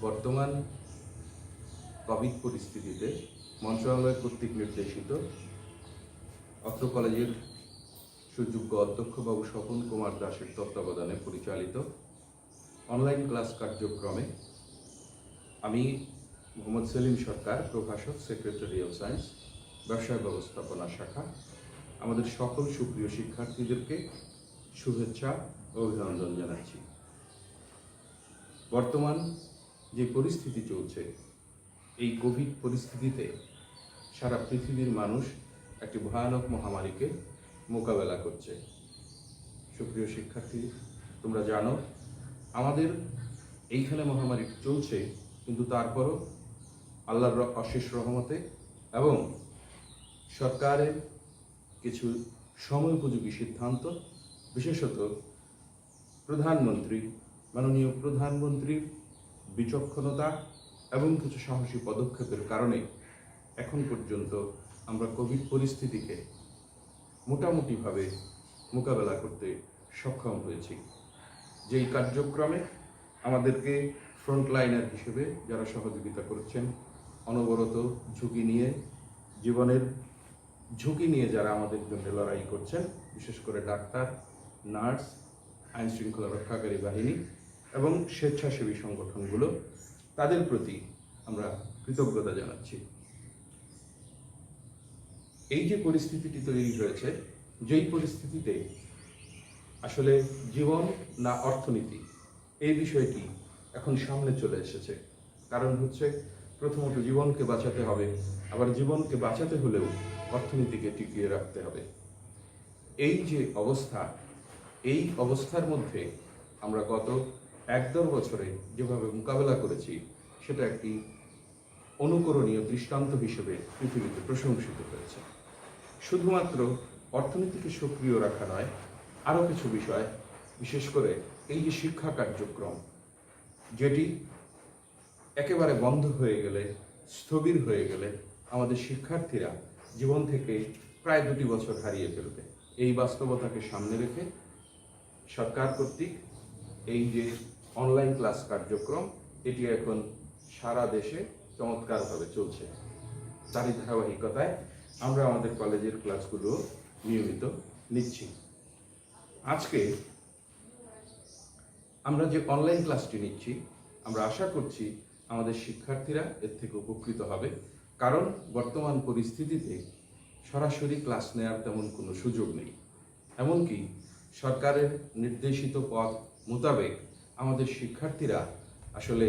বর্তমান কোভিড পরিস্থিতিতে মন্ত্রণালয় কর্তৃক নির্দেশিত অত্র কলেজের সুযোগ্য অধ্যক্ষ বাবু স্বপন কুমার দাসের তত্ত্বাবধানে পরিচালিত অনলাইন ক্লাস কার্যক্রমে আমি মোহাম্মদ সেলিম সরকার, প্রভাষক, সেক্রেটারি অফ সায়েন্স, ব্যবসায় ব্যবস্থাপনা শাখা, আমাদের সকল সুপ্রিয় শিক্ষার্থীদেরকে শুভেচ্ছা ও অভিনন্দন জানাচ্ছি। বর্তমান যে পরিস্থিতি চলছে, এই কোভিড পরিস্থিতিতে সারা পৃথিবীর মানুষ একটি ভয়ানক মহামারীকে মোকাবেলা করছে। সুপ্রিয় শিক্ষার্থী, তোমরা জানো আমাদের এইখানে মহামারী চলছে, কিন্তু তারপরও আল্লাহর অশেষ রহমতে এবং সরকারের কিছু সময়োপযোগী সিদ্ধান্ত, বিশেষত মাননীয় প্রধানমন্ত্রীর বিচক্ষণতা এবং কিছু সাহসী পদক্ষেপের কারণে এখন পর্যন্ত আমরা কোভিড পরিস্থিতিকে মোটামুটিভাবে মোকাবেলা করতে সক্ষম হয়েছি। যেই কার্যক্রমে আমাদেরকে ফ্রন্টলাইনার হিসেবে যারা সহযোগিতা করছেন, অনবরত জীবনের ঝুঁকি নিয়ে যারা আমাদের জন্য লড়াই করছেন, বিশেষ করে ডাক্তার, নার্স, আইন শৃঙ্খলা রক্ষাকারী বাহিনী এবং স্বেচ্ছাসেবী সংগঠনগুলো, তাদের প্রতি আমরা কৃতজ্ঞতা জানাচ্ছি। এই যে পরিস্থিতিটি তৈরি হয়েছে, যেই পরিস্থিতিতে আসলে জীবন না অর্থনীতি, এই বিষয়টি এখন সামনে চলে এসেছে। কারণ হচ্ছে, প্রথমত জীবনকে বাঁচাতে হবে, আবার জীবনকে বাঁচাতে হলেও অর্থনীতিকে টিকিয়ে রাখতে হবে। এই যে অবস্থা, এই অবস্থার মধ্যে আমরা গত 1-1.5 বছরে যেভাবে মোকাবেলা করেছি, সেটা একটি অনুকরণীয় দৃষ্টান্ত হিসেবে পৃথিবীতে প্রশংসিত হয়েছে। শুধুমাত্র অর্থনীতিকে সক্রিয় রাখা নয়, আরও কিছু বিষয়, বিশেষ করে এই যে শিক্ষা কার্যক্রম, যেটি একেবারে বন্ধ হয়ে গেলে, স্থবির হয়ে গেলে আমাদের শিক্ষার্থীরা জীবন থেকে প্রায় 2 বছর হারিয়ে ফেলবে। এই বাস্তবতাকে সামনে রেখে সরকার কর্তৃক এই যে অনলাইন ক্লাস কার্যক্রম, এটি এখন সারা দেশে চমৎকারভাবে চলছে। তারই ধারাবাহিকতায় আমরা আমাদের কলেজের ক্লাসগুলো নিয়মিত নিচ্ছি। আজকে আমরা যে অনলাইন ক্লাসটি নিচ্ছি, আমরা আশা করছি আমাদের শিক্ষার্থীরা এর থেকে উপকৃত হবে। কারণ বর্তমান পরিস্থিতিতে সরাসরি ক্লাস নেওয়ার তেমন কোনো সুযোগ নেই। এমনকি সরকারের নির্দেশিত পথ মোতাবেক আমাদের শিক্ষার্থীরা আসলে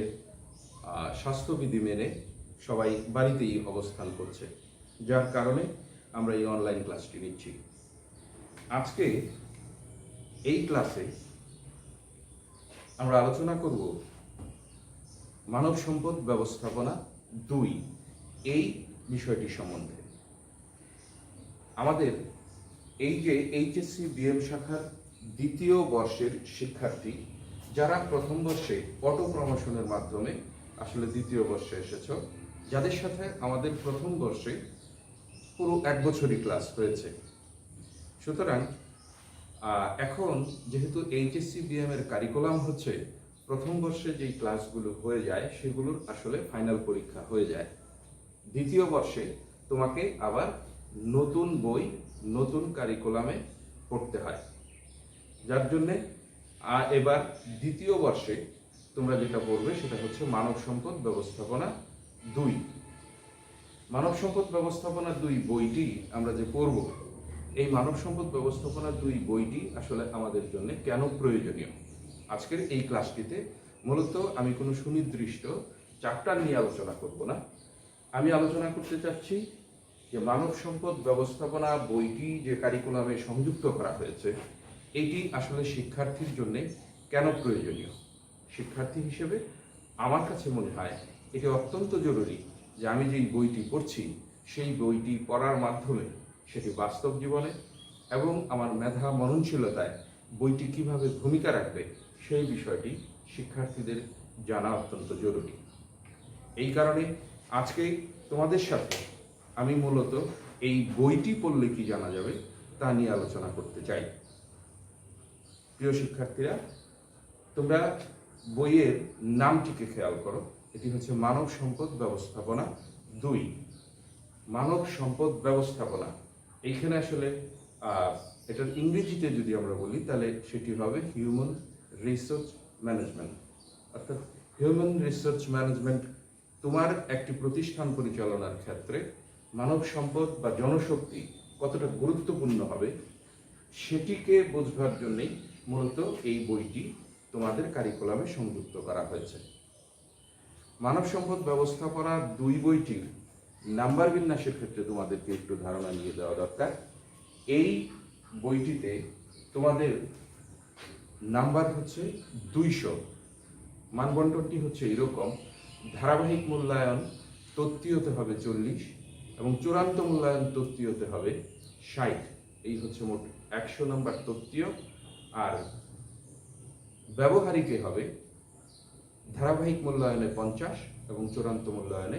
স্বাস্থ্যবিধি মেনে সবাই বাড়িতেই অবস্থান করছে, যার কারণে আমরা এই অনলাইন ক্লাসটি নিচ্ছি। আজকে এই ক্লাসে আমরা আলোচনা করব মানব সম্পদ ব্যবস্থাপনা 2, এই বিষয়টি সম্বন্ধে। আমাদের এই যে এইচএসসি বিএম শাখার 2য় বর্ষের শিক্ষার্থী, যারা প্রথম বর্ষে অটো প্রমোশনের মাধ্যমে আসলে 2য় বর্ষে এসেছ, যাদের সাথে আমাদের প্রথম বর্ষে পুরো 1 বছরই ক্লাস হয়েছে। সুতরাং এখন যেহেতু এইচএসসি বিএম এর কারিকুলাম হচ্ছে, প্রথম বর্ষে যেই ক্লাসগুলো হয়ে যায় সেগুলোর আসলে ফাইনাল পরীক্ষা হয়ে যায়। 2য় বর্ষে তোমাকে আবার নতুন বই, নতুন কারিকুলামে পড়তে হয়, যার জন্যে এবার 2য় বর্ষে তোমরা যেটা পড়বে সেটা হচ্ছে মানব সম্পদ ব্যবস্থাপনা 2। মানব সম্পদ ব্যবস্থাপনা 2 বইটি আমরা যে পড়ব, এই মানব সম্পদ ব্যবস্থাপনা 2 বইটি আসলে আমাদের জন্য কেন প্রয়োজনীয়। আজকের এই ক্লাসটিতে মূলত আমি কোনো সুনির্দিষ্ট চ্যাপ্টার নিয়ে আলোচনা করব না। আমি আলোচনা করতে চাচ্ছি যে মানব সম্পদ ব্যবস্থাপনা বইটি যে কারিকুলামে সংযুক্ত করা হয়েছে, এটি আসলে শিক্ষার্থীর জন্য কেন প্রয়োজনীয়। শিক্ষার্থী হিসেবে আমার কাছে মনে হয় এটি অত্যন্ত জরুরি যে আমি যেই বইটি পড়ছি, সেই বইটি পড়ার মাধ্যমে সেটি বাস্তব জীবনে এবং আমার মেধা মননশীলতায় বইটি কিভাবে ভূমিকা রাখবে, সেই বিষয়টি শিক্ষার্থীদের জানা অত্যন্ত জরুরি। এই কারণে আজকে তোমাদের সাথে আমি মূলত এই বইটি পড়লে কি জানা যাবে তা নিয়ে আলোচনা করতে চাই। প্রিয় শিক্ষার্থীরা, তোমরা বইয়ের নামটিকে খেয়াল করো। এটি হচ্ছে মানব সম্পদ ব্যবস্থাপনা 2। মানব সম্পদ ব্যবস্থাপনা, এইখানে আসলে এটার ইংরেজিতে যদি আমরা বলি তাহলে সেটি হবে হিউম্যান রিসোর্স ম্যানেজমেন্ট। অর্থাৎ হিউম্যান রিসোর্স ম্যানেজমেন্ট তোমার একটি প্রতিষ্ঠান পরিচালনার ক্ষেত্রে মানব সম্পদ বা জনশক্তি কতটা গুরুত্বপূর্ণ হবে সেটিকে বোঝবার জন্যই মূলত এই বইটি তোমাদের কারিকুলামে সংযুক্ত করা হয়েছে। মানব সম্পদ ব্যবস্থাপনার 2 বইটির নাম্বার বিন্যাসের ক্ষেত্রে তোমাদেরকে একটু ধারণা নিয়ে দেওয়া দরকার। এই বইটিতে তোমাদের নাম্বার হচ্ছে 200। মানবন্টনটি হচ্ছে এরকম: ধারাবাহিক মূল্যায়ন তত্ত্বীয়তে হবে 40 এবং চূড়ান্ত মূল্যায়ন তত্ত্বীয়তে হবে 60। এই হচ্ছে মোট 100 নম্বর তত্ত্বীয়, আর ব্যবহারিকে হবে ধারাবাহিক মূল্যায়নে 50 এবং চূড়ান্ত মূল্যায়নে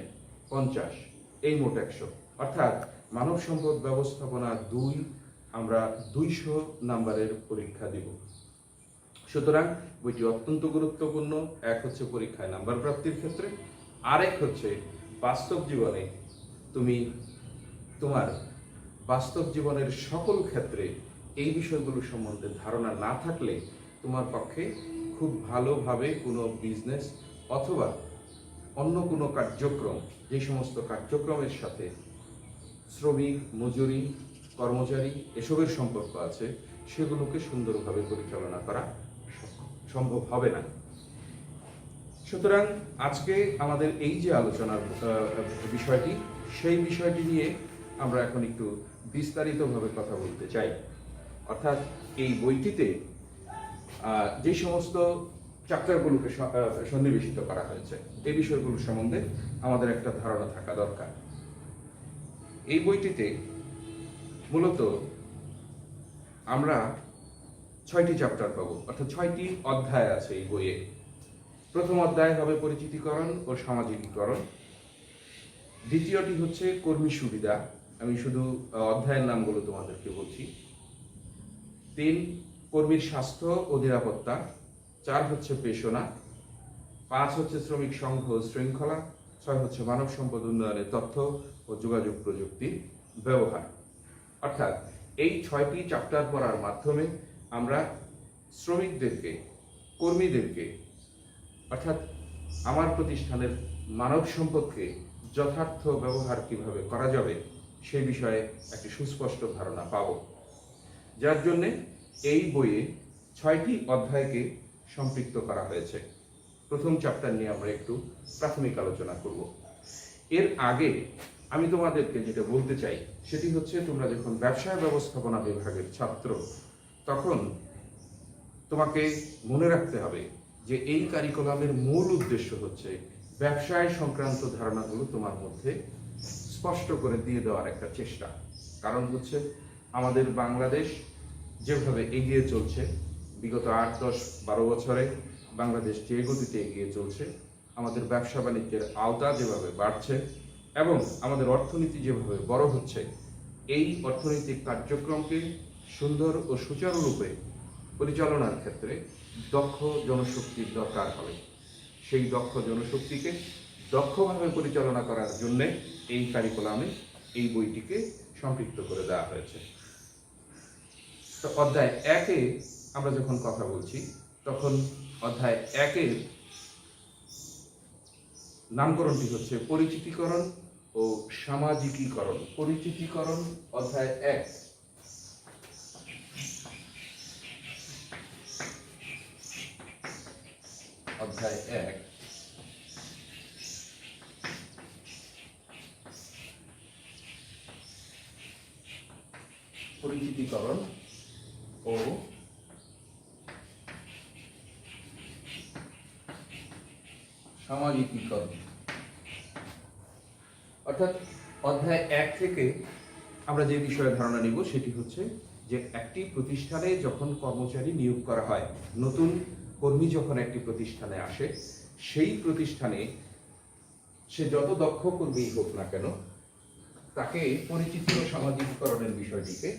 50। এই মোট 100। অর্থাৎ মানব সম্পদ ব্যবস্থাপনা 2 আমরা 200 নাম্বারের পরীক্ষা দিব। সুতরাং বইটি অত্যন্ত গুরুত্বপূর্ণ। এক হচ্ছে পরীক্ষায় নাম্বার প্রাপ্তির ক্ষেত্রে, আরেক হচ্ছে বাস্তব জীবনে তুমি তোমার বাস্তব জীবনের সকল ক্ষেত্রে এই বিষয়গুলো সম্বন্ধে ধারণা না থাকলে তোমার পক্ষে খুব ভালোভাবে কোনো বিজনেস অথবা অন্য কোনো কার্যক্রম, যে সমস্ত কার্যক্রমের সাথে শ্রমিক, মজুরি, কর্মচারী এসবের সম্পর্ক আছে সেগুলোকে সুন্দরভাবে পরিচালনা করা সম্ভব হবে না। সুতরাং আজকে আমাদের এই যে আলোচনার বিষয়টি, সেই বিষয়টি নিয়ে আমরা এখন একটু বিস্তারিতভাবে কথা বলতে চাই। অর্থাৎ এই বইটিতে যে সমস্ত চ্যাপ্টারগুলোকে সন্নিবেশিত করা হয়েছে এই বিষয়গুলো সম্বন্ধে আমাদের একটা ধারণা থাকা দরকার। এই বইটিতে মূলত আমরা 6টি চ্যাপ্টার পাবো, অর্থাৎ 6টি অধ্যায় আছে এই বইয়ে। প্রথম অধ্যায় হবে পরিচিতিকরণ ও সামাজিকীকরণ। দ্বিতীয়টি হচ্ছে কর্মী সুবিধা, আমি শুধু অধ্যায়ের নামগুলো তোমাদেরকে বলছি। 3 কর্মীর স্বাস্থ্য ও নিরাপত্তা। 4 হচ্ছে পেশনা। 5 হচ্ছে শ্রমিক সংঘ শৃঙ্খলা। 6 হচ্ছে মানব সম্পদ উন্নয়নে তথ্য ও যোগাযোগ প্রযুক্তির ব্যবহার। অর্থাৎ এই 6টি চ্যাপ্টার পড়ার মাধ্যমে আমরা শ্রমিকদেরকে, কর্মীদেরকে, অর্থাৎ আমার প্রতিষ্ঠানের মানব সম্পদকে যথার্থ ব্যবহার কিভাবে করা যাবে সেই বিষয়ে একটি সুস্পষ্ট ধারণা পাব। যার জন্যে এই বইয়ে 6টি অধ্যায়কে সম্পৃক্ত করা হয়েছে। প্রথম চ্যাপ্টার নিয়ে আমরা একটু প্রাথমিক আলোচনা করব। এর আগে আমি তোমাদেরকে যেটা বলতে চাই সেটি হচ্ছে, তোমরা যখন ব্যবসায় ব্যবস্থাপনা বিভাগের ছাত্র তখন তোমাকে মনে রাখতে হবে যে এই কারিকুলামের মূল উদ্দেশ্য হচ্ছে ব্যবসায় সংক্রান্ত ধারণাগুলো তোমার মধ্যে স্পষ্ট করে দিয়ে দেওয়ার একটা চেষ্টা। কারণ হচ্ছে আমাদের বাংলাদেশ যেভাবে এগিয়ে চলছে, বিগত 8, 10, 12 বছরে বাংলাদেশ যে গতিতে এগিয়ে চলছে, আমাদের ব্যবসা বাণিজ্যের আওতা যেভাবে বাড়ছে এবং আমাদের অর্থনীতি যেভাবে বড় হচ্ছে, এই অর্থনৈতিক কার্যক্রমকে সুন্দর ও সুচারুরূপে পরিচালনার ক্ষেত্রে দক্ষ জনশক্তির দরকার হবে। সেই দক্ষ জনশক্তিকে দক্ষভাবে পরিচালনা করার জন্য এই কারিকুলামে এই বইটিকে সম্পৃক্ত করে দেওয়া হয়েছে। তো অধ্যায় 1-এ আমরা যখন কথা বলছি তখন অধ্যায় 1-এর নামকরণটি হচ্ছে পরিচিতিকরণ ও সামাজিকীকরণ। পরিচিতিকরণ অধ্যায় 1। অধ্যায় 1 পরিচিতিকরণ ও সামাজিকীকরণ। অর্থাৎ অধ্যায় 1 থেকে আমরা যে বিষয়ে ধারণা নিব সেটি হচ্ছে যে একটি প্রতিষ্ঠানে যখন কর্মচারী নিয়োগ করা হয়, নতুন কর্মী যখন একটি প্রতিষ্ঠানে আসে, সেই প্রতিষ্ঠানে সে যত দক্ষ কর্মী হোক না কেন তাকে পরিচিতি ও সামাজিকীকরণের বিষয়টিকে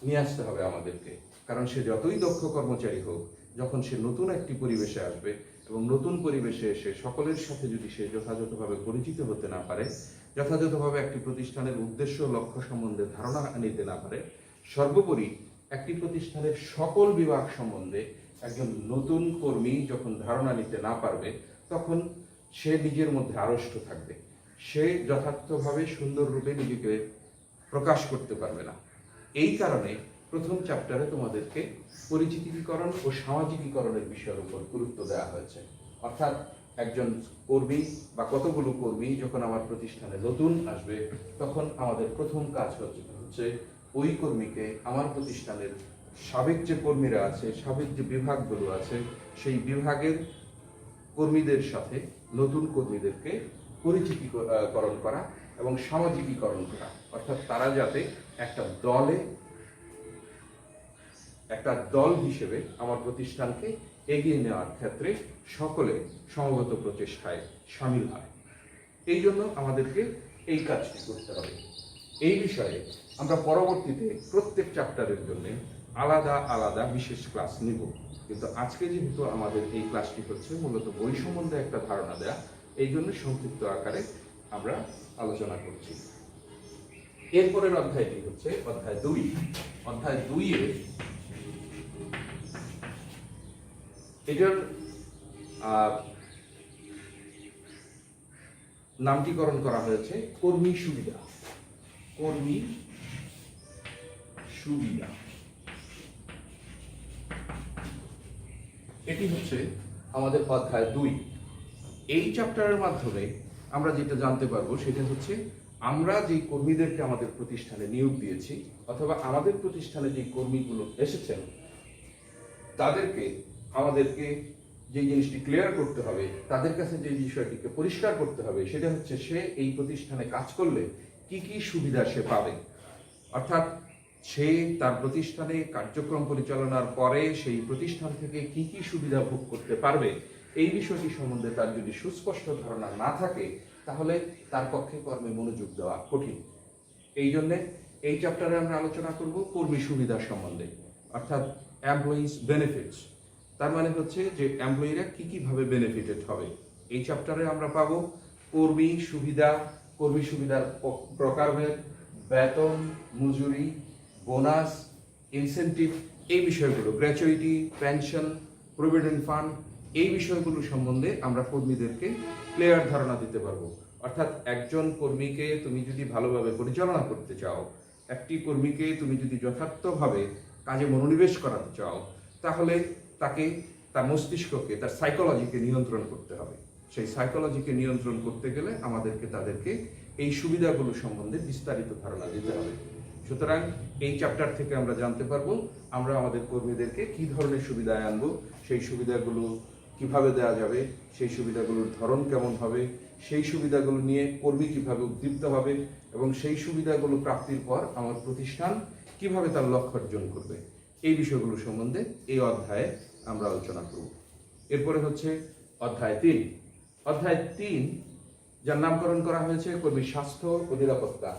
নিয়ে আসতে হবে আমাদেরকে। কারণ সে যতই দক্ষ কর্মচারী হোক, যখন সে নতুন একটি পরিবেশে আসবে, এবং নতুন পরিবেশে এসে সকলের সাথে যদি সে যথাযথভাবে পরিচিত হতে না পারে, যথাযথভাবে একটি প্রতিষ্ঠানের উদ্দেশ্য লক্ষ্য সম্বন্ধে ধারণা নিতে না পারে, সর্বোপরি একটি প্রতিষ্ঠানের সকল বিভাগ সম্বন্ধে একজন নতুন কর্মী যখন ধারণা নিতে না পারবে, তখন সে নিজের মধ্যে আড়ষ্ট থাকবে, সে যথার্থভাবে সুন্দর রূপে নিজেকে প্রকাশ করতে পারবে না। এই কারণে প্রথম চ্যাপ্টারে তোমাদেরকে পরিচিতিকরণ ও সামাজিকীকরণের বিষয়ের উপর গুরুত্ব দেওয়া হয়েছে। অর্থাৎ একজন কর্মী বা কতগুলো কর্মী যখন আমার প্রতিষ্ঠানে নতুন আসবে, তখন আমাদের প্রথম কাজ হচ্ছে ওই কর্মীকে আমার প্রতিষ্ঠানের সাবেক যে কর্মীরা আছে, সাবেক যে বিভাগগুলো আছে, সেই বিভাগের কর্মীদের সাথে নতুন কর্মীদেরকে পরিচিতিকরণ করা এবং সামাজিকীকরণ করা। অর্থাৎ তারা যাতে একটা দল হিসেবে আমার প্রতিষ্ঠানকে এগিয়ে নেওয়ার ক্ষেত্রে সকলে সমবেত প্রচেষ্টায় সামিল হয়। এই জন্য আমাদেরকে এই কাজটি করতে হবে। এই বিষয়ে আমরা পরবর্তীতে প্রত্যেক চ্যাপ্টারের জন্য আলাদা আলাদা বিশেষ ক্লাস নিব, কিন্তু আজকে যেহেতু আমাদের এই ক্লাসটি হচ্ছে মূলত বই সম্বন্ধে একটা ধারণা দেয়া, এই জন্য সংক্ষিপ্ত আকারে আমরা আলোচনা করছি। এরপরের অধ্যায়টি হচ্ছে অধ্যায় 2। অধ্যায় 2-এ এটার নামটিকরণ করা হয়েছে কর্মী সুবিধা। কর্মী সুবিধা এটি হচ্ছে আমাদের অধ্যায় 2। এই চ্যাপ্টারের মাধ্যমে আমরা যেটা জানতে পারবো সেটা হচ্ছে আমরা যে কর্মীদেরকে আমাদের প্রতিষ্ঠানে নিয়োগ দিয়েছি, অথবা আমাদের প্রতিষ্ঠানে যে কর্মীগুলো এসেছেন, আমাদেরকে যে জিনিসটি ক্লিয়ার করতে হবে, তাদের কাছে যে বিষয়টিকে পরিষ্কার করতে হবে, সেটা হচ্ছে সে এই প্রতিষ্ঠানে কাজ করলে কি কি সুবিধা সে পাবে। অর্থাৎ সে তার প্রতিষ্ঠানে কার্যক্রম পরিচালনার পরে সেই প্রতিষ্ঠান থেকে কি কি সুবিধা ভোগ করতে পারবে, এই বিষয়টি সম্বন্ধে তার যদি সুস্পষ্ট ধারণা না থাকে, তাহলে তার পক্ষে কর্মে মনোযোগ দেওয়া কঠিন। এই জন্যে এই চ্যাপ্টারে আমরা আলোচনা করব কর্মী সুবিধা সম্বন্ধে, অর্থাৎ এমপ্লয়িজ বেনিফিটস। তার মানে হচ্ছে যে এমপ্লয়িরা কি কিভাবে বেনিফিটেড হবে। এই চ্যাপ্টারে আমরা পাবো কর্মী সুবিধার প্রকারভেদ, বেতন, মজুরি, বোনাস, ইনসেন্টিভ, এই বিষয়গুলো, গ্র্যাচুইটি, পেনশন, প্রভিডেন্ট ফান্ড, এই বিষয়গুলো সম্বন্ধে আমরা কর্মীদেরকে ক্লিয়ার ধারণা দিতে পারবো। অর্থাৎ একজন কর্মীকে তুমি যদি ভালোভাবে পরিচালনা করতে চাও, একটি কর্মীকে তুমি যদি যথার্থভাবে কাজে মনোনিবেশ করাতে চাও, তাহলে তাকে তার মস্তিষ্ককে, তার সাইকোলজিকে নিয়ন্ত্রণ করতে হবে। সেই সাইকোলজিকে নিয়ন্ত্রণ করতে গেলে আমাদেরকে তাদেরকে এই সুবিধাগুলো সম্বন্ধে বিস্তারিত ধারণা দিতে হবে। সুতরাং এই চ্যাপ্টার থেকে আমরা জানতে পারবো আমরা আমাদের কর্মীদেরকে কি ধরনের সুবিধায় আনবো, সেই সুবিধাগুলো কিভাবে দেওয়া যাবে, সেই সুবিধাগুলোর ধরন কেমন হবে, সেই সুবিধাগুলো নিয়ে কর্মী কিভাবে উদ্দীপ্ত হবে, এবং সেই সুবিধাগুলো প্রাপ্তির পর আমার প্রতিষ্ঠান কিভাবে তার লক্ষ্য অর্জন করবে, এই বিষয়গুলো সম্বন্ধে এই অধ্যায়ে আমরা আলোচনা করব। এরপরে হচ্ছে অধ্যায় 3। অধ্যায় 3 যার নামকরণ করা হয়েছে কর্মীর স্বাস্থ্য ও নিরাপত্তা।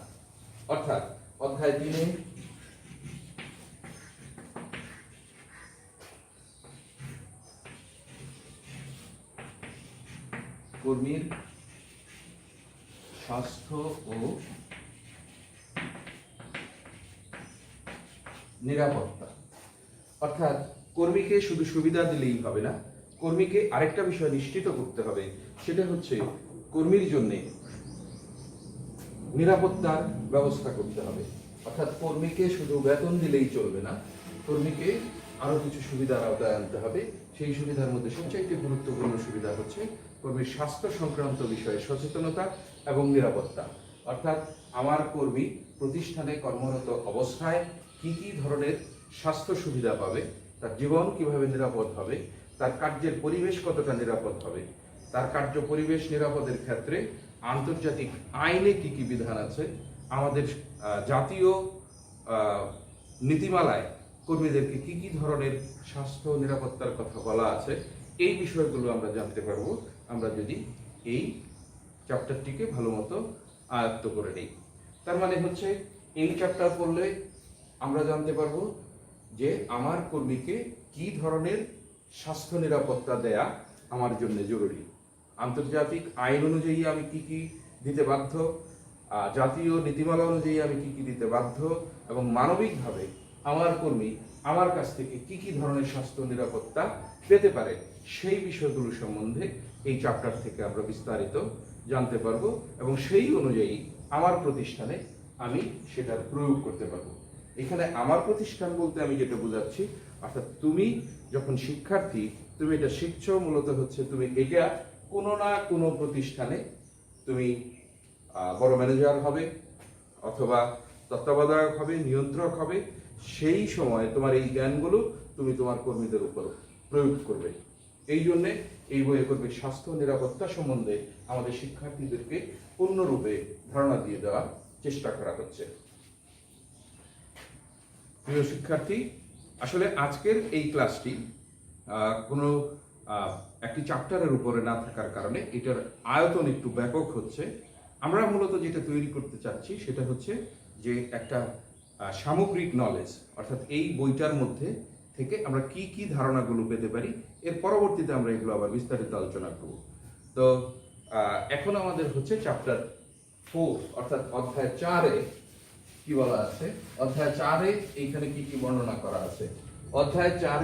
অর্থাৎ অধ্যায় 3-এ কর্মীর স্বাস্থ্য ও নিরাপত্তা। অর্থাৎ কর্মীকে শুধু সুবিধা দিলেই হবে না, কর্মীকে আরেকটা বিষয় নিশ্চিত করতে হবে, সেটা হচ্ছে কর্মীর জন্য নিরাপত্তার ব্যবস্থা করতে হবে। অর্থাৎ কর্মীকে শুধু বেতন দিলেই চলবে না, কর্মীকে আরো কিছু সুবিধার আওতায় আনতে হবে। সেই সুবিধার মধ্যে সবচেয়ে গুরুত্বপূর্ণ সুবিধা হচ্ছে কর্মীর স্বাস্থ্য সংক্রান্ত বিষয়ে সচেতনতা এবং নিরাপত্তা। অর্থাৎ আমার কর্মী প্রতিষ্ঠানে কর্মরত অবস্থায় কি কি ধরনের স্বাস্থ্য সুবিধা পাবে, তার জীবন কিভাবে নিরাপদ হবে, তার কার্যের পরিবেশ কতটা নিরাপদ হবে, তার কার্য পরিবেশ নিরাপদের ক্ষেত্রে আন্তর্জাতিক আইনে কি কি বিধান আছে, আমাদের জাতীয় নীতিমালায় কর্মীদেরকে কি কি ধরনের স্বাস্থ্য নিরাপত্তার কথা বলা আছে, এই বিষয়গুলো আমরা জানতে পারবো আমরা যদি এই চ্যাপ্টারটিকে ভালো মতো আয়ত্ত করে নিই। তার মানে হচ্ছে এই চ্যাপ্টার পড়লে আমরা জানতে পারবো যে আমার কর্মীকে কি ধরনের স্বাস্থ্য নিরাপত্তা দেয়া আমার জন্য জরুরি। আন্তর্জাতিক আইন অনুযায়ী আমি কি কি দিতে বাধ্য, জাতীয় নীতিমালা অনুযায়ী আমি কি কি দিতে বাধ্য, এবং মানবিকভাবে আমার কর্মী আমার কাছ থেকে কি কি ধরনের স্বাস্থ্য নিরাপত্তা পেতে পারে, সেই বিষয়গুলো সম্বন্ধে এই চ্যাপ্টার থেকে আমরা বিস্তারিত জানতে পারবো, এবং সেই অনুযায়ী আমার প্রতিষ্ঠানে আমি সেটার প্রয়োগ করতে পারবো। এখানে আমার প্রতিষ্ঠান বলতে আমি যেটা বোঝাচ্ছি, অর্থাৎ তুমি যখন শিক্ষার্থী, তুমি এটা শিখছো, মূলত হচ্ছে তুমি এটা কোনো না কোনো প্রতিষ্ঠানে তুমি বড় ম্যানেজার হবে, অথবা তত্ত্বাবধায়ক হবে, নিয়ন্ত্রক হবে। সেই সময় তোমার এই জ্ঞানগুলো তুমি তোমার কর্মীদের উপর প্রয়োগ করবে। এই জন্যে এই বইয়ে করবে স্বাস্থ্য নিরাপত্তা সম্বন্ধে আমাদের শিক্ষার্থীদেরকে পূর্ণরূপে ধারণা দিয়ে দেওয়ার চেষ্টা করা হচ্ছে। প্রিয় শিক্ষার্থী, আসলে আজকের এই ক্লাসটি কোনো একটি চ্যাপ্টারের উপরে না থাকার কারণে এটার আয়তন একটু ব্যাপক হচ্ছে। আমরা মূলত যেটা তৈরি করতে চাচ্ছি সেটা হচ্ছে যে একটা সামগ্রিক নলেজ, অর্থাৎ এই বইটার মধ্যে থেকে আমরা কি কি ধারণাগুলো পেতে পারি, এর পরবর্তীতে আমরা এগুলো আবার বিস্তারিত আলোচনা করব। তো এখন আমাদের হচ্ছে চ্যাপ্টার 4, অর্থাৎ অধ্যায় 4-এ কি বলা আছে। অধ্যায় 4-এ এইখানে কি কি বর্ণনা করা আছে। অধ্যায় 4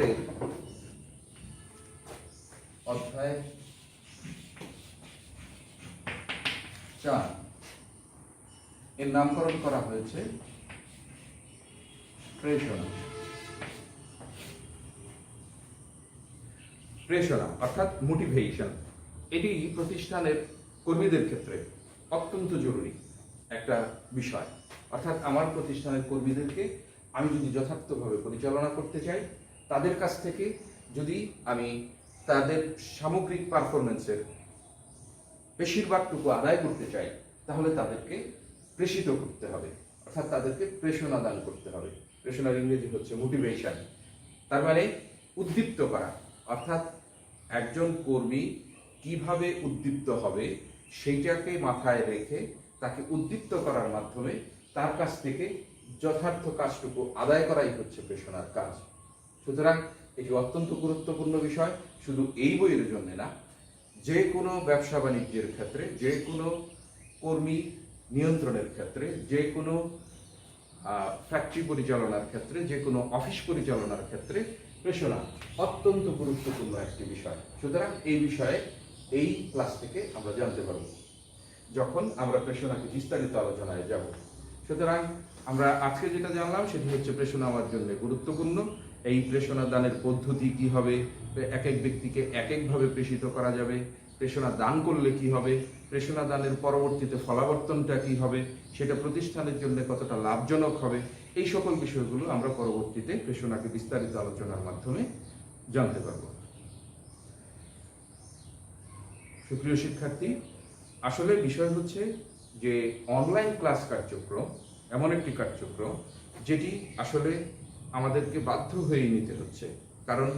এর নামকরণ করা হয়েছে প্রেরণা, অর্থাৎ মোটিভেশন। এটি প্রতিষ্ঠানের কর্মীদের ক্ষেত্রে অত্যন্ত জরুরি একটা বিষয়। অর্থাৎ আমার প্রতিষ্ঠানের কর্মীদেরকে আমি যদি যথার্থভাবে পরিচালনা করতে চাই, তাদের কাছ থেকে যদি আমি তাদের সামগ্রিক পারফরমেন্সের বেশিরভাগটুকু আদায় করতে চাই, তাহলে তাদেরকে প্রেষিত করতে হবে, অর্থাৎ তাদেরকে প্রেরণা দান করতে হবে। প্রেরণার ইংরেজি হচ্ছে মোটিভেশন। তার মানে উদ্দীপ্ত করা, অর্থাৎ একজন কর্মী কিভাবে উদ্দীপ্ত হবে সেইটাকে মাথায় রেখে তাকে উদ্দীপ্ত করার মাধ্যমে তার কাছ থেকে যথার্থ কাজটুকু আদায় করাই হচ্ছে প্রেরণার কাজ। সুতরাং এটি অত্যন্ত গুরুত্বপূর্ণ বিষয়, শুধু এই বইয়ের জন্য না, যে কোনো ব্যবসা বাণিজ্যের ক্ষেত্রে, যে কোনো কর্মী নিয়ন্ত্রণের ক্ষেত্রে, যে কোনো ফ্যাক্টরি পরিচালনার ক্ষেত্রে, যে কোনো অফিস পরিচালনার ক্ষেত্রে প্রেরণা অত্যন্ত গুরুত্বপূর্ণ একটি বিষয়। সুতরাং এই বিষয়ে এই ক্লাস থেকে আমরা জানতে পারব যখন আমরা প্রেরণাকে বিস্তারিত আলোচনায় যাব। সুতরাং আমরা আজকে যেটা জানলাম সেটি হচ্ছে প্রেরণা আমার জন্য গুরুত্বপূর্ণ। এই প্রেরণা দানের পদ্ধতি কি হবে, এক এক ব্যক্তিকে এক একভাবে প্রেষিত করা যাবে, প্রেরণা দান করলে কি হবে, প্রেরণা দানের পরবর্তীতে ফলাবর্তনটা কি হবে, সেটা প্রতিষ্ঠানের জন্য কতটা লাভজনক হবে, এই সকল বিষয়গুলো আমরা পরবর্তীতে প্রেরণাকে বিস্তারিত আলোচনার মাধ্যমে জানতে পারব। সুপ্রিয় শিক্ষার্থী, আসলে বিষয় হচ্ছে যে অনলাইন ক্লাস কার্যক্রম এমন একটি কার্যক্রম যেটি আসলে আমাদেরকে বাধ্য হয়ে নিতে হচ্ছে, কারণ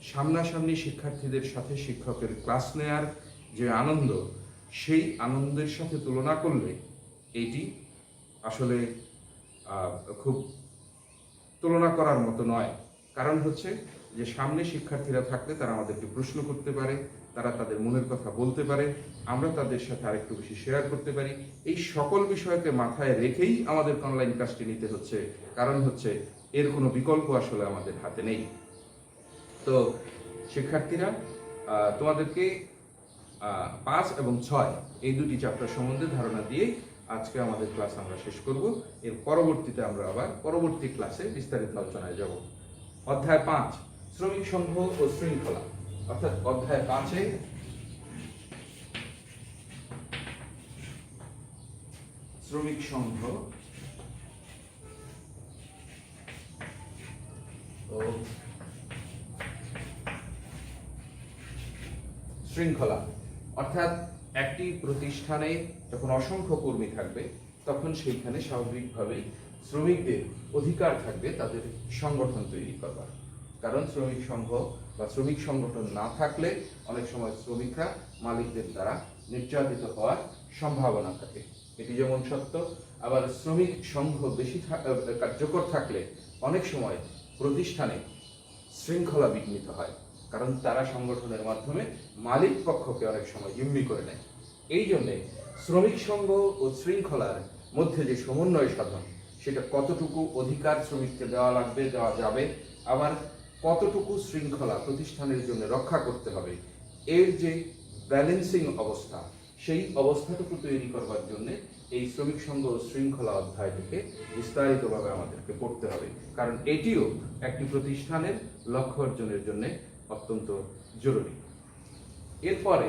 সামনাসামনি শিক্ষার্থীদের সাথে শিক্ষকের ক্লাস নেয়ার যে আনন্দ, সেই আনন্দের সাথে তুলনা করলে এটি আসলে খুব তুলনা করার মতো নয়। কারণ হচ্ছে যে সামনে শিক্ষার্থীরা থাকলে তারা আমাদেরকে প্রশ্ন করতে পারে, তারা তাদের মনের কথা বলতে পারে, আমরা তাদের সাথে আরেকটু বেশি শেয়ার করতে পারি। এই সকল বিষয়কে মাথায় রেখেই আমাদের অনলাইন ক্লাসটি নিতে হচ্ছে, কারণ হচ্ছে এর কোনো বিকল্প আসলে আমাদের হাতে নেই। তো শিক্ষার্থীরা, তোমাদেরকে 5 এবং 6 এই দুটি চ্যাপ্টার সম্বন্ধে ধারণা দিয়ে আজকে আমাদের ক্লাস আমরা শেষ করব। এর পরবর্তীতে আমরা আবার পরবর্তী ক্লাসে বিস্তারিত আলোচনায় যাব। অধ্যায় 5 শ্রমিক সংঘ ও শৃঙ্খলা, অর্থাৎ অধ্যায় 5-এ শ্রমিক সংঘ ও শৃঙ্খলা, অর্থাৎ একটি প্রতিষ্ঠানে যখন অসংখ্য কর্মী থাকবে তখন সেইখানে স্বাভাবিকভাবেই শ্রমিকদের অধিকার থাকবে তাদের সংগঠন তৈরি করবার। কারণ শ্রমিক সংঘ বা শ্রমিক সংগঠন না থাকলে অনেক সময় শ্রমিকরা মালিকদের দ্বারা নির্যাতিত হওয়ার সম্ভাবনা থাকে। এটি যেমন সত্য, আবার শ্রমিক সংঘ বেশি কার্যকর থাকলে অনেক সময় প্রতিষ্ঠানে শৃঙ্খলা বিঘ্নিত হয়। কারণ তারা সংগঠনের মাধ্যমে মালিক পক্ষকে অনেক সময় জিম্মি করে নেয়। এই জন্যে শ্রমিক সংঘ ও শৃঙ্খলার মধ্যে যে সমন্বয় সাধন, সেটা কতটুকু অধিকার শ্রমিককে দেওয়া লাগবে, দেওয়া যাবে, আবার কতটুকু শৃঙ্খলা প্রতিষ্ঠানের জন্য রক্ষা করতে হবে, এর যে ব্যালেন্সিং অবস্থা, সেই অবস্থাটুকু তৈরি করবার জন্য এই শ্রমিক সংঘ ও শৃঙ্খলা অধ্যায়টিকে বিস্তারিতভাবে আমাদেরকে পড়তে হবে, কারণ এটিও একটি প্রতিষ্ঠানের লক্ষ্য অর্জনের জন্য অত্যন্ত জরুরি। এরপরে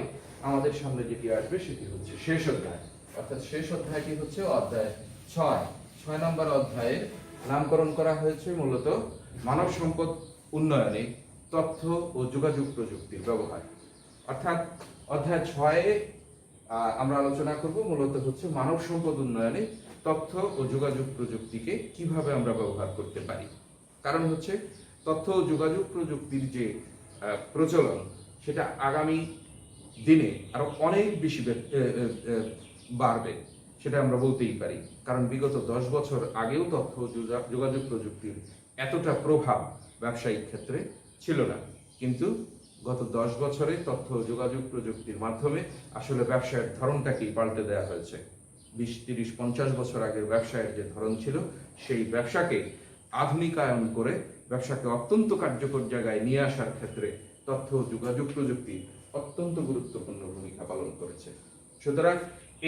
আমাদের সামনে যেটি আসবে সেটি হচ্ছে শেষ অধ্যায়, অর্থাৎ শেষ অধ্যায়টি হচ্ছে অধ্যায় 6 নম্বর অধ্যায়ের নামকরণ করা হয়েছে মূলত মানব সম্পদ উন্নয়নে তথ্য ও যোগাযোগ প্রযুক্তির ব্যবহার। অর্থাৎ অধ্যায় 6-এ আমরা আলোচনা করব মূলত হচ্ছে মানব সম্পদ উন্নয়নে তথ্য ও যোগাযোগ প্রযুক্তিকে কিভাবে আমরা ব্যবহার করতে পারি। কারণ হচ্ছে তথ্য ও যোগাযোগ প্রযুক্তির যে প্রচলন, সেটা আগামী দিনে আরো অনেক বেশি বাড়বে, সেটা আমরা বলতেই পারি। কারণ বিগত 10 বছর আগেও তথ্য ও যোগাযোগ প্রযুক্তির এতটা প্রভাব ব্যবসায়িক ক্ষেত্রে ছিল না, কিন্তু গত 10 বছরে তথ্য ও যোগাযোগ প্রযুক্তির মাধ্যমে আসলে ব্যবসায়ের ধরনটাকেই পাল্টে দেওয়া হয়েছে। 20, 30, 50 বছর আগের ব্যবসায়ের যে ধরন ছিল, সেই ব্যবসাকে আধুনিকায়ন করে ব্যবসাকে অত্যন্ত কার্যকর জায়গায় নিয়ে আসার ক্ষেত্রে তথ্য ও যোগাযোগ প্রযুক্তি অত্যন্ত গুরুত্বপূর্ণ ভূমিকা পালন করেছে। সুতরাং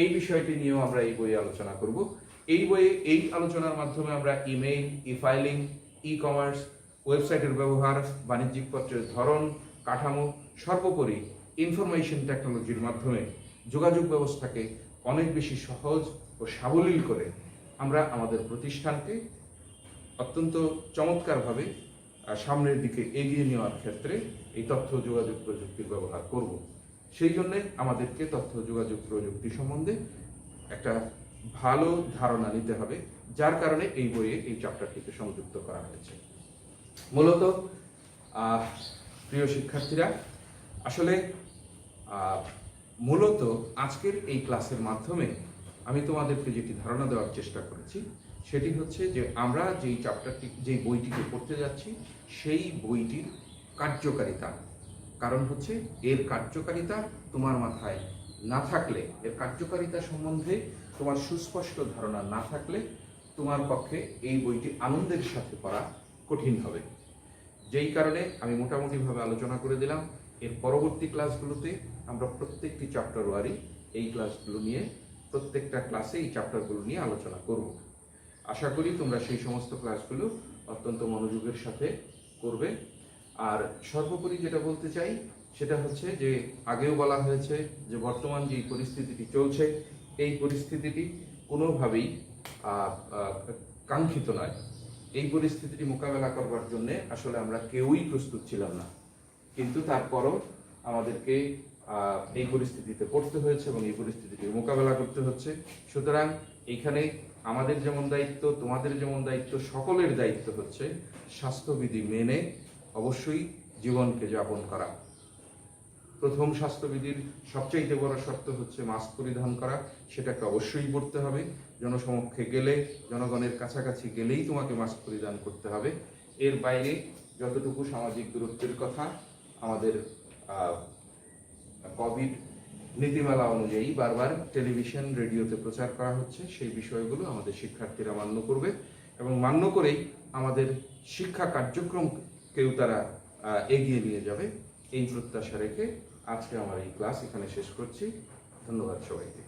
এই বিষয়টি নিয়েও আমরা এই বইয়ে আলোচনা করব। এই বইয়ে এই আলোচনার মাধ্যমে আমরা ইমেইল, ই-ফাইলিং, ই-কমার্স, ওয়েবসাইটের ব্যবহার, বাণিজ্যিক পত্রের ধরন, কাঠামো, সর্বোপরি ইনফরমেশন টেকনোলজির মাধ্যমে যোগাযোগ ব্যবস্থাকে অনেক বেশি সহজ ও সাবলীল করে আমরা আমাদের প্রতিষ্ঠানকে অত্যন্ত চমৎকারভাবে সামনের দিকে এগিয়ে নেওয়ার ক্ষেত্রে এই তথ্য যোগাযোগ প্রযুক্তির ব্যবহার করব। সেই জন্যে আমাদেরকে তথ্য যোগাযোগ প্রযুক্তি সম্বন্ধে একটা ভালো ধারণা নিতে হবে, যার কারণে এই বইয়ে এই চ্যাপ্টারটিকে সংযুক্ত করা হয়েছে। মূলত প্রিয় শিক্ষার্থীরা, আসলে মূলত আজকের এই ক্লাসের মাধ্যমে আমি তোমাদেরকে যেটি ধারণা দেওয়ার চেষ্টা করেছি সেটি হচ্ছে যে আমরা যেই বইটিকে পড়তে যাচ্ছি সেই বইটির কার্যকারিতা। কারণ হচ্ছে এর কার্যকারিতা তোমার মাথায় না থাকলে, এর কার্যকারিতা সম্বন্ধে তোমার সুস্পষ্ট ধারণা না থাকলে তোমার পক্ষে এই বইটি আনন্দের সাথে পড়া কঠিন হবে। যেই কারণে আমি মোটামুটিভাবে আলোচনা করে দিলাম। এর পরবর্তী ক্লাসগুলোতে আমরা প্রত্যেকটি চ্যাপ্টার ওয়ারি এই ক্লাসগুলো নিয়ে, প্রত্যেকটা ক্লাসে এই চ্যাপ্টারগুলো নিয়ে আলোচনা করব। আশা করি তোমরা সেই সমস্ত ক্লাসগুলো অত্যন্ত মনোযোগের সাথে করবে। আর সর্বোপরি যেটা বলতে চাই সেটা হচ্ছে যে আগেও বলা হয়েছে যে বর্তমান যে পরিস্থিতিটি চলছে, এই পরিস্থিতিটি কোনোভাবেই কাঙ্ক্ষিত নয়। এই পরিস্থিতিটি মোকাবেলা করবার জন্য আসলে আমরা কেউই প্রস্তুত ছিলাম না, কিন্তু তারপরও আমাদেরকে এই পরিস্থিতিতে পড়তে হয়েছে এবং এই পরিস্থিতিকে মোকাবেলা করতে হচ্ছে। সুতরাং এইখানে আমাদের যেমন দায়িত্ব, তোমাদের যেমন দায়িত্ব, সকলের দায়িত্ব হচ্ছে স্বাস্থ্যবিধি মেনে অবশ্যই জীবনকে যাপন করা। প্রথম স্বাস্থ্যবিধির সবচাইতে বড় শর্ত হচ্ছে মাস্ক পরিধান করা। সেটাকে অবশ্যই পড়তে হবে। জনসমক্ষে গেলে, জনগণের কাছাকাছি গেলেই তোমাকে মাস্ক পরিধান করতে হবে। এর বাইরে যতটুকু সামাজিক দূরত্বের কথা আমাদের কোভিড নীতিমালা অনুযায়ী বারবার টেলিভিশন, রেডিওতে প্রচার করা হচ্ছে, সেই বিষয়গুলো আমাদের শিক্ষার্থীরা মান্য করবে এবং মান্য করেই আমাদের শিক্ষা কার্যক্রমকেও তারা এগিয়ে নিয়ে যাবে। এই প্রত্যাশা রেখে আজকে আমার এই ক্লাস এখানে শেষ করছি। ধন্যবাদ সবাইকে।